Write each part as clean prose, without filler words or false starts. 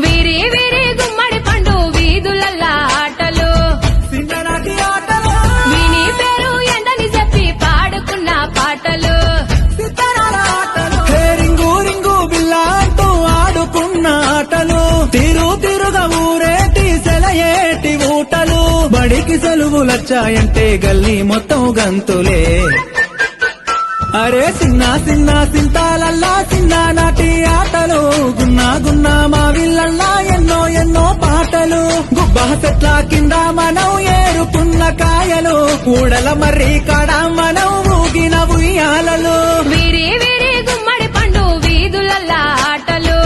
వీరి వీరి గుమ్మడి పండు వీధులల్లా ఆటలు చిన్ననాటి ఆటలు విని పేరు ఎండని చెప్పి పాడుకున్న పాటలు సితారాల ఆటలు హే రింగు రింగు బిల్లా అంటూ ఆడుకున్న ఆటలు తిరుగా ఊరేటి సెలయేటి ఊటలు బడికి సెలవులొచ్చాయంటే గల్లీ మొత్తం గంతులే అరే చిన్న చిన్న సింతాలల్లా చిన్ననాటి ఆటలు గున్నా మా విల్లల్లా ఎన్నో పాటలు గుబ్బా చెట్ల కింద మనం ఏరుకున్న కాయలు కూడల మర్రి కాడ మనం ఊగిన ఉయ్యాలలు వీరి వీరి గుమ్మడి పండు వీధులల్లా ఆటలు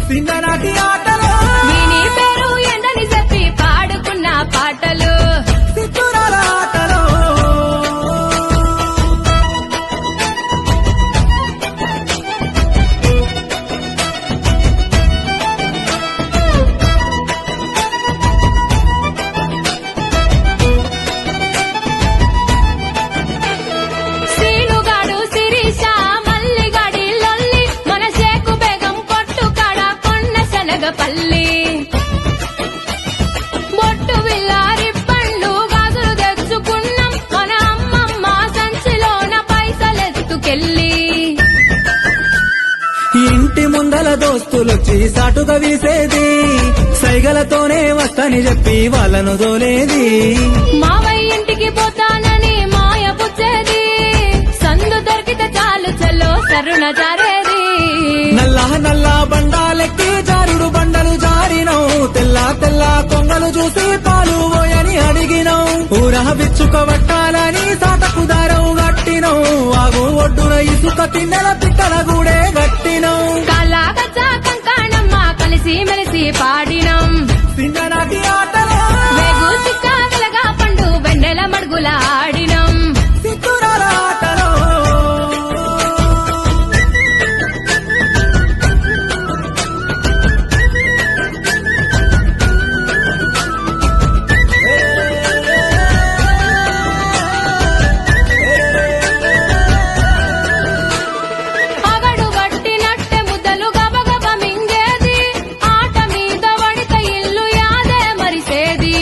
చిన్ననాటి ఆటలు విని పేరు ఎండని చెప్పి పాడుకున్న పాటలు సితారాల ఆటలు సీనుగాడు శిరీష మల్లిగాడి లొల్లి మన షేకు బేగం కొట్టుకాడ కొన్న శనగపల్లి బొట్టు విల్లారి పండ్లు గాజులు తెచ్చుకున్నాం మన అమ్మమ్మ సంచిలోన పైసలెత్తుకెళ్ళి ఇంటి ముందల దోస్తులొచ్చి సాటుగా వీసేది సైగలతోనే వస్తని చెప్పి వాళ్ళను దోలేది మావయ్య ఇంటికి పోతానని మాయ పుచ్చేది సందు దొరికితే చాలు చల్లో సరుణ జారేది నల్ల బండాలెక్కి జారుడు బండలు జారినవు తెల్ల కొంగలు చూసి పాలు పోయని అడిగినవు ఊరహ బిచ్చుకబట్టాలని సాటకు దారవు గట్టినవు ఆగు ఒడ్డున ఇసుక తిన్నెల పిట్టల గూడే గట్టినవు కళాగచ్చా కంకాణమ్మ కలిసి మెలిసి పాడినం చిన్ననాటి ఆటలు వేగు చిక్క వెలగా పండు వెన్నెల మడుగుల ఆడినం సితారాల ఆటలు అగడు పట్టినట్టె ముద్దలు గబగబ మింగేది ఆట మీద వడిత ఇల్లు యాదే మరిసేది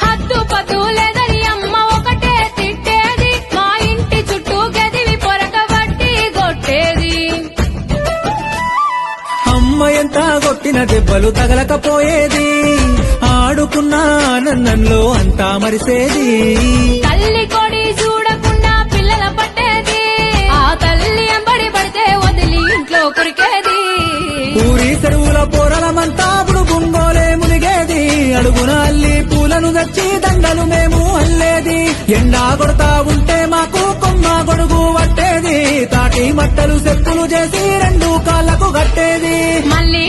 హద్దు పద్దు లేదని అమ్మ ఒకటే తిట్టేది మా ఇంటి చుట్టూ గదివి పొరక బట్టి కొట్టేది అమ్మ ఎంత కొట్టిన దెబ్బలు తగలకపోయేది ఆడుకున్న ఆనందంలో అంతా మరిసేది తల్లి కొడి చూడకుండా పిల్లల పట్టేది ఆ తల్లి ఎంబడి పడితే వదిలి ఇంట్లో కొరికేది ఊరి చెరువుల పోరలమంతా బుంగోలే మునిగేది అడుగున అల్లి పూలను తెచ్చి దండలు మేము అల్లేది ఎండా కొడతా ఉంటే మాకు కొమ్మ గొడుగు పట్టేది తాటి మట్టలు చెప్పులు చేసి రెండు కాళ్ళకు కట్టేది మళ్ళీ